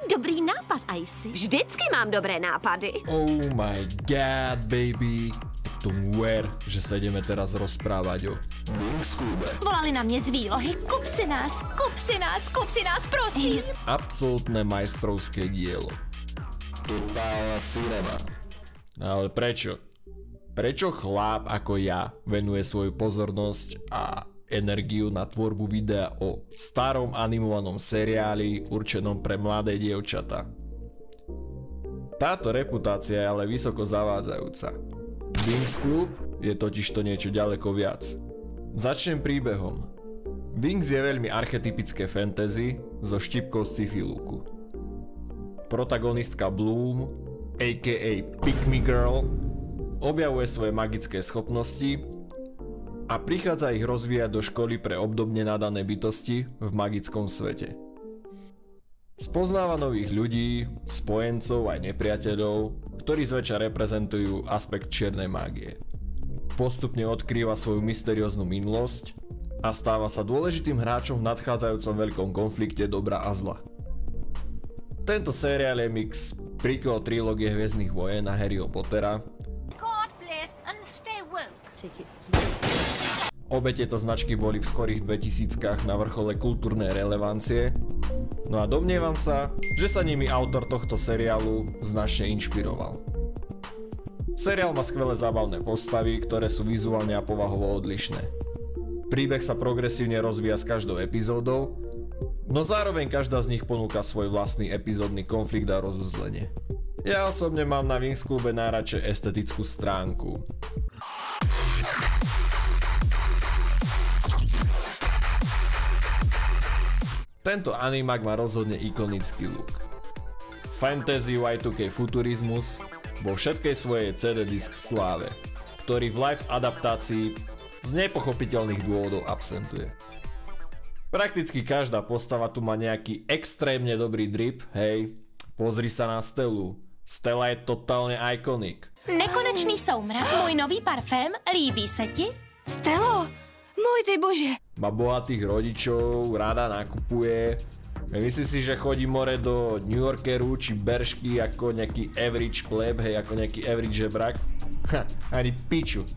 Dobrý nápad, Icy. Vždycky mám dobré nápady. Oh my god, baby. Tomu ver, že sa ideme teraz rozprávať o Winx klube. Volali na mě z výlohy. Kup si nás, prosím. Absolútne majstrovské dielo. Totálna cinema. Ale prečo? Prečo chlap ako ja venuje svoju pozornosť a energiu na tvorbu videa o starom animovanom seriáli určenom pre mladé dievčatá? Táto reputácia je ale vysoko zavádzajúca. Winx Club je totižto niečo ďaleko viac. Začnem príbehom. Winx je veľmi archetypické fantasy so štipkou sci-fi looku. Protagonistka Bloom, a.k.a. Pick Me Girl, objavuje svoje magické schopnosti a prichádza ich rozvíjať do školy pre obdobne nadané bytosti v magickom svete. Spoznáva nových ľudí, spojencov aj nepriateľov, ktorí zväčša reprezentujú aspekt čiernej mágie. Postupne odkrýva svoju mysterióznu minulosť a stáva sa dôležitým hráčom v nadchádzajúcom veľkom konflikte dobra a zla. Tento seriál je mix prequel trilógie Hviezdnych vojen a Harryho Pottera. Obe tieto značky boli v skorých 2000-kách na vrchole kultúrnej relevancie, no a domnievam sa, že sa nimi autor tohto seriálu značne inšpiroval. Seriál má skvelé zábavné postavy, ktoré sú vizuálne a povahovo odlišné. Príbeh sa progresívne rozvíja s každou epizódou, no zároveň každá z nich ponúka svoj vlastný epizódny konflikt a rozuzlenie. Ja osobne mám na Winx klube najradšej estetickú stránku. Tento animák má rozhodne ikonický look. Fantasy Y2K futurizmus vo všetkej svojej CD disk sláve, ktorý v live adaptácii z nepochopiteľných dôvodov absentuje. Prakticky každá postava tu má nejaký extrémne dobrý drip, hej, pozri sa na Stelu. Stella je totálne iconic. Nekonečný soumrak, můj nový parfém, líbí se ti? Stelo, môj ty bože. Má bohatých rodičov, rada nakupuje. Myslí si, že chodí more do New Yorkeru či Beršky ako nejaký average pleb, hej, ako nejaký average žebrak? Ha, ani piču.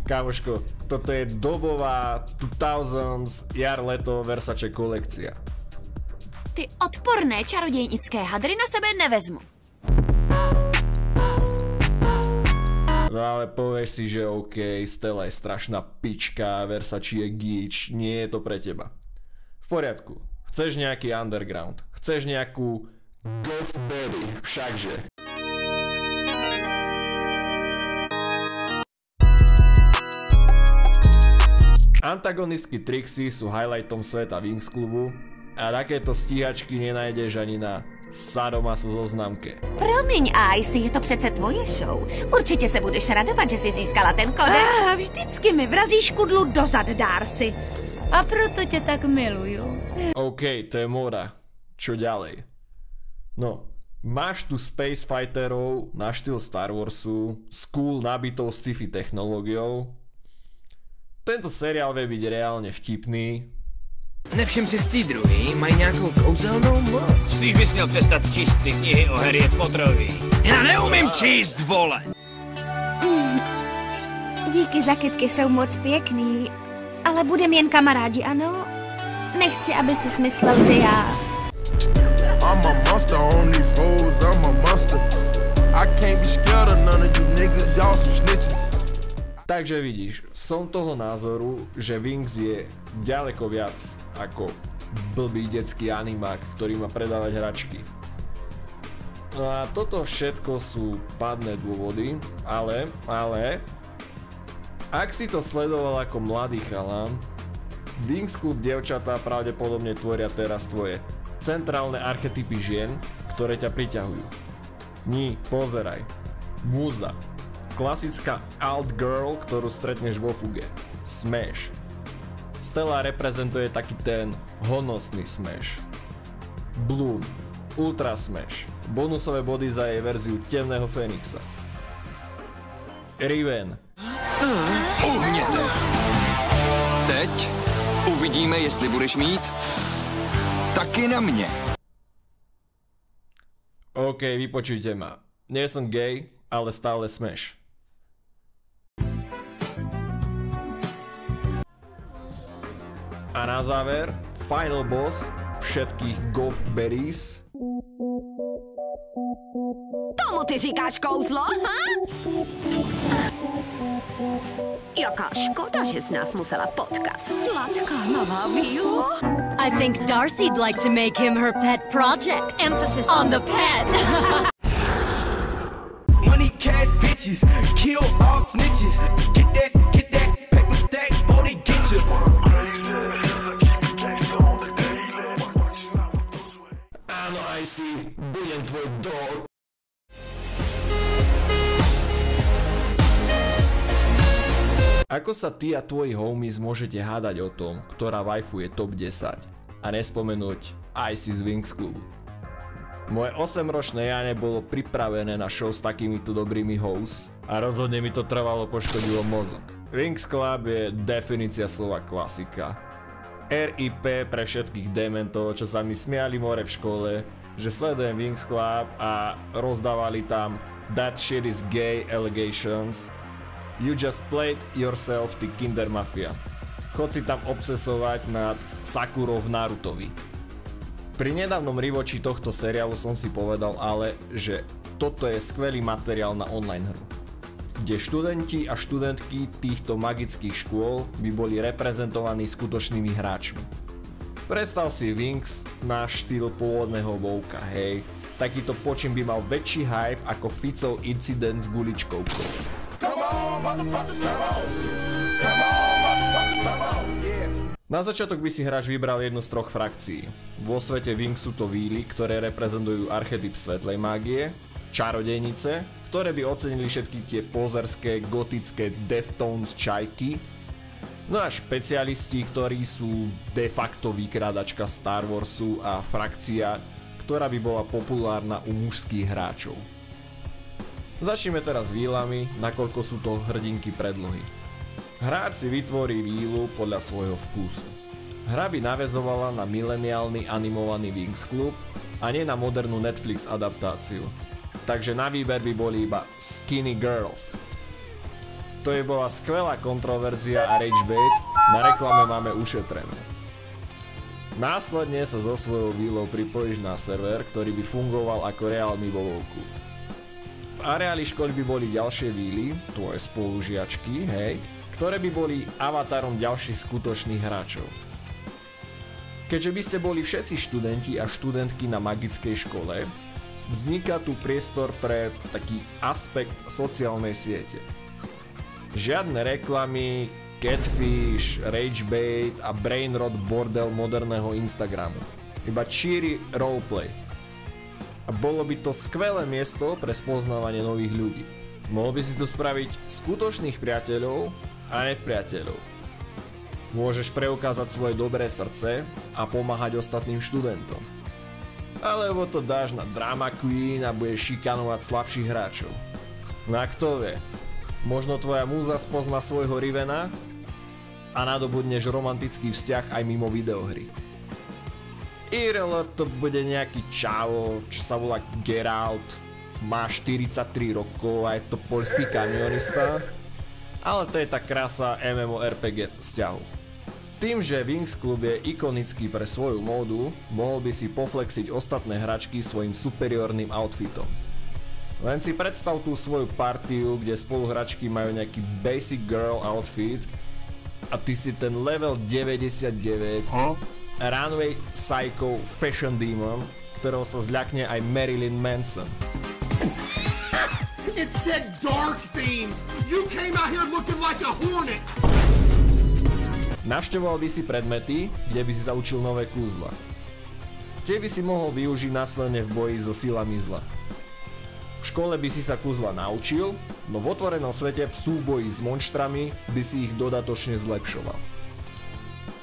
Kámoško, toto je dobová 2000s jar-leto Versace kolekcia. Ty odporné čarodějnické hadry na sebe nevezmu. No ale povieš si, že OK, Stella je strašná pička, Versace je gíč, nie je to pre teba. V poriadku, chceš nejaký underground, chceš nejakú goth baby, všakže. Antagonistky Trixie sú highlightom sveta Winx klubu a takéto stíhačky nenájdeš ani na Sadomaso zoznamke. Promiň, Icy, je to přece tvoje show. Určitě se budeš radovat, že jsi získala ten kodex. Vždycky mi vrazíš kudlu do zad, Darcy. A proto tě tak miluju. OK, to je móda. Čo ďalej? No, máš tu Space Fighterov na štýl Star Warsu s cool nabitou sci-fi technológiou. Tento seriál vie byť reálne vtipný. Nevšim si z té druhý, mají nějakou kouzelnou moc. Spíš bys měl přestat číst ty knihy o Harry Potterovi. Já neumím číst, vole! Díky za kytky, jsou moc pěkný, ale budem jen kamarádi, ano? Nechci, aby si myslel, že já... I'm a monster on these hoes, I'm a monster. I can't be scared of none of you niggas, y'all some snitches. Takže vidíš, som toho názoru, že Winx je ďaleko viac ako blbý detský animák, ktorý má predávať hračky. No a toto všetko sú pádne dôvody, ale ak si to sledoval ako mladý chalán, Winx klub dievčatá pravdepodobne tvoria teraz tvoje centrálne archetypy žien, ktoré ťa priťahujú. Ní, pozeraj, múza. Klasická alt girl, ktorú stretneš vo fuge. Smash. Stella reprezentuje taký ten honosný Smash. Bloom. Ultra Smash. Bonusové body za jej verziu Temného Fénixa. Riven. Uhněte. Teď uvidíme, jestli budeš mít taky na mě. OK, vypočujte ma. Nie som gay, ale stále smeš. A na záver, final boss všetkých Goth Berries. Tomu ty říkáš kouzlo, ha? Jaká škoda, že s nás musela potkat. Sladká nová víla. I think Darcy'd like to make him her pet project. Emphasis on the pet. Money, cash, bitches, kill all snitches. Get that paper stack before they get you. Áno, IC, budem tvoj dog. Ako sa ty a tvoji homies môžete hádať o tom, ktorá waifu je top 10 a nespomenúť IC z Winx Clubu? Moje 8-ročné ja nebolo pripravené na show s takýmito dobrými hosts a rozhodne mi to trvalo poškodilo mozog. Winx Club je definícia slova klasika. RIP pre všetkých dementov, čo sa mi smiali more v škole, že sledujem Winx Club a rozdávali tam That shit is gay allegations. You just played yourself, ty Kinder Mafia. Chod si tam obsesovať nad Sakurou v Narutovi. Pri nedávnom rewatchi tohto seriálu som si povedal ale, že toto je skvelý materiál na online hru, kde študenti a študentky týchto magických škôl by boli reprezentovaní skutočnými hráčmi. Predstav si Winx na štýl pôvodného Vovka, hej. Takýto počin by mal väčší hype ako Ficov incident s guličkovkou. Na začiatok by si hráč vybral jednu z troch frakcií. Vo svete Winx sú to víly, ktoré reprezentujú archetyp svetlej mágie, čarodejnice, ktoré by ocenili všetky tie pozerské, gotické Deftones čajky, no a špecialisti, ktorí sú de facto vykrádačka Star Warsu a frakcia, ktorá by bola populárna u mužských hráčov. Začneme teraz vílami, nakoľko sú to hrdinky predlohy. Hráč si vytvorí vílu podľa svojho vkusu. Hra by naväzovala na mileniálny animovaný Winx Club a nie na modernú Netflix adaptáciu. Takže na výber by boli iba Skinny Girls. To je bola skvelá kontroverzia a ragebait, na reklame máme ušetrené. Následne sa so svojou vílou pripojíš na server, ktorý by fungoval ako reálny vo Vovku. V areáli školy by boli ďalšie víly, tvoje spolužiačky, hej, ktoré by boli avatarom ďalších skutočných hráčov. Keďže by ste boli všetci študenti a študentky na magickej škole, vzniká tu priestor pre taký aspekt sociálnej siete. Žiadne reklamy, catfish, ragebait a brainrot bordel moderného Instagramu. Iba cheery roleplay. A bolo by to skvelé miesto pre spoznávanie nových ľudí. Mohol by si tu spraviť skutočných priateľov a nepriateľov. Môžeš preukázať svoje dobré srdce a pomáhať ostatným študentom. Alebo to dáš na drama queen a budeš šikanovať slabších hráčov. No a kto vie, možno tvoja múza spozná svojho Rivena a nadobudneš romantický vzťah aj mimo videohry. IRL to bude nejaký čavo, čo sa volá Geralt, má 43 rokov a je to poľský kamionista, ale to je tá krása MMORPG vzťahu. Tým, že Winx Club je ikonický pre svoju módu, mohol by si poflexiť ostatné hračky svojim superiorným outfitom. Len si predstav tú svoju partiu, kde spoluhračky majú nejaký basic girl outfit a ty si ten level 99 runway psycho fashion demon, ktorého sa zľakne aj Marilyn Manson. It said dark theme. You came out here looking like a hornet. Navštevoval by si predmety, kde by si sa učil nové kúzla. Tie by si mohol využiť následne v boji so silami zla. V škole by si sa kúzla naučil, no v otvorenom svete v súboji s monštrami by si ich dodatočne zlepšoval.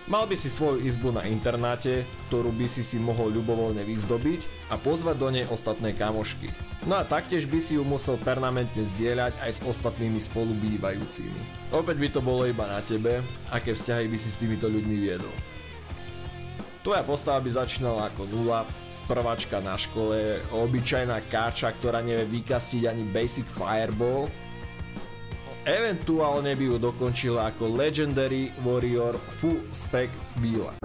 Mal by si svoju izbu na internáte, ktorú by si mohol ľubovoľne vyzdobiť a pozvať do nej ostatné kamošky. No a taktiež by si ju musel permanentne zdieľať aj s ostatnými spolubývajúcimi. Opäť by to bolo iba na tebe, aké vzťahy by si s týmito ľuďmi viedol. Tvoja postava by začínala ako nula, prváčka na škole, obyčajná káča, ktorá nevie vykastiť ani basic fireball. Eventuálne by ju dokončila ako Legendary Warrior Full Spec Vila.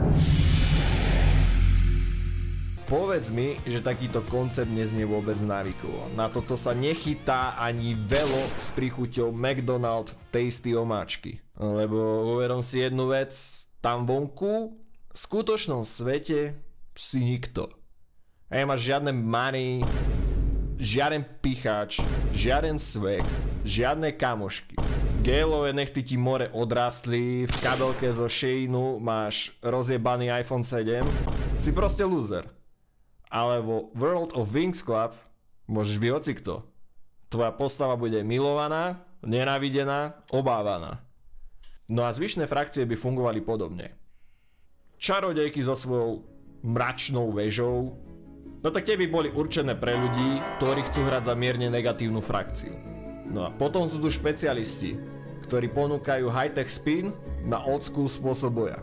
Povedz mi, že takýto koncept neznie vôbec návykovo. Na toto sa nechytá ani velo s príchuťou McDonald's Tasty omáčky. Lebo uvedom si jednu vec, tam vonku, v skutočnom svete si nikto. A nemáš žiadne money, žiaden pichač, žiaden swag, žiadne kamošky. Gelové nechty ti more odrastli, v kabelke zo Sheinu máš rozjebaný iPhone 7, si proste loser. Ale vo World of Wings Club môžeš byť hocikto. Tvoja postava bude milovaná, nenávidená, obávaná. No a zvyšné frakcie by fungovali podobne. Čarodejky so svojou mračnou väžou, no tak tie by boli určené pre ľudí, ktorí chcú hrať za mierne negatívnu frakciu. No a potom sú tu špecialisti, ktorí ponúkajú high-tech spin na old school spôsob boja.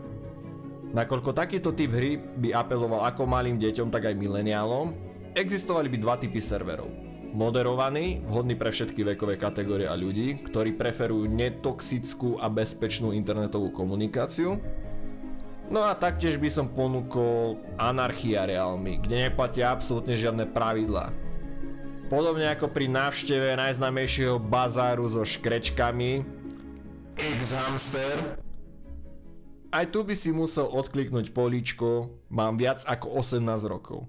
Nakoľko takýto typ hry by apeloval ako malým deťom, tak aj mileniálom, existovali by dva typy serverov. Moderovaný, vhodný pre všetky vekové kategórie a ľudí, ktorí preferujú netoxickú a bezpečnú internetovú komunikáciu. No a taktiež by som ponúkol anarchia reálmi, kde neplatia absolútne žiadne pravidlá. Podobne ako pri návšteve najznámejšieho bazáru so škrečkami X-Hamster. Aj tu by si musel odkliknúť políčko mám viac ako 18 rokov.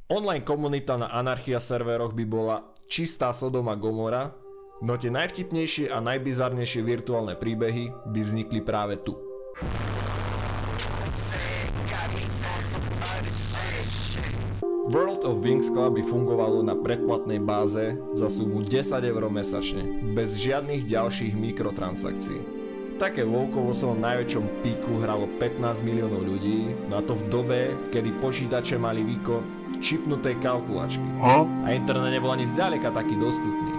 Online komunita na anarchia serveroch by bola čistá Sodoma Gomora, no tie najvtipnejšie a najbizarnejšie virtuálne príbehy by vznikli práve tu. World of Wings Club by fungovalo na predplatnej báze za sumu 10 € mesačne, bez žiadnych ďalších mikrotransakcií. Také WoWkovo som v najväčšom píku hralo 15 miliónov ľudí, no a to v dobe, kedy počítače mali výkon čipnutej kalkulačky. A internet nebol ani zďaleka taký dostupný.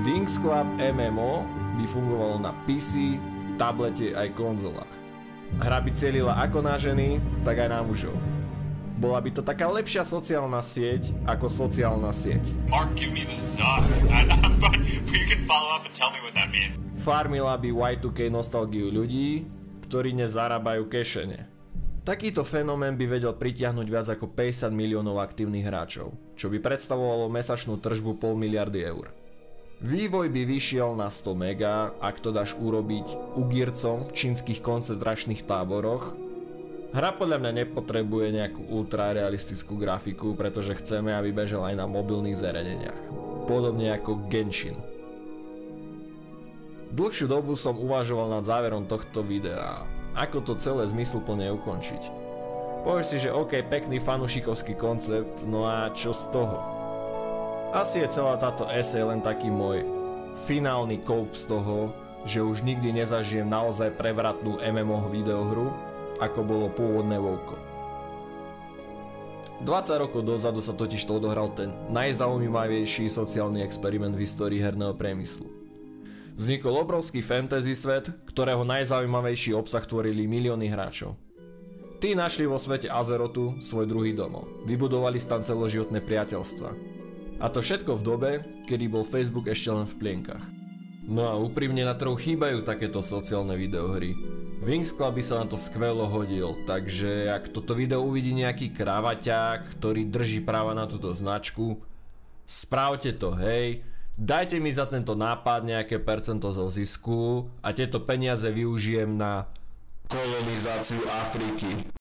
Wings Club MMO by fungovalo na PC, tablete aj konzolách. Hra by cielila ako na ženy, tak aj na mužov. Bola by to taká lepšia sociálna sieť ako sociálna sieť. Mark, give me the suck. But you can follow up and tell me what that means. Farmila by Y2K nostalgiu ľudí, ktorí nezarábajú kešene. Takýto fenomén by vedel pritiahnuť viac ako 50 miliónov aktívnych hráčov, čo by predstavovalo mesačnú tržbu 500 miliardy eur. Vývoj by vyšiel na 100 mega, ak to dáš urobiť ugírcom v čínskych koncentračných táboroch. Hra podľa mňa nepotrebuje nejakú ultrarealistickú grafiku, pretože chceme, aby bežal aj na mobilných zariadeniach. Podobne ako Genshin. Dlhšiu dobu som uvažoval nad záverom tohto videa, ako to celé zmysluplne ukončiť. Povieš si, že OK, pekný fanušikovský koncept, no a čo z toho? Asi je celá táto esej len taký môj finálny koup z toho, že už nikdy nezažijem naozaj prevratnú MMO videohru, ako bolo pôvodné WoWko. 20 rokov dozadu sa totižto odohral ten najzaujímavejší sociálny experiment v histórii herného priemyslu. Vznikol obrovský fantasy svet, ktorého najzaujímavejší obsah tvorili milióny hráčov. Tí našli vo svete Azerotu svoj druhý domov, vybudovali si tam celoživotné priateľstva. A to všetko v dobe, kedy bol Facebook ešte len v plienkach. No a úprimne na trhu chýbajú takéto sociálne videohry. Wings Club by sa na to skvelo hodil, takže ak toto video uvidí nejaký kravaťák, ktorý drží práva na túto značku, spravte to, hej. Dajte mi za tento nápad nejaké percento zo zisku a tieto peniaze využijem na kolonizáciu Afriky.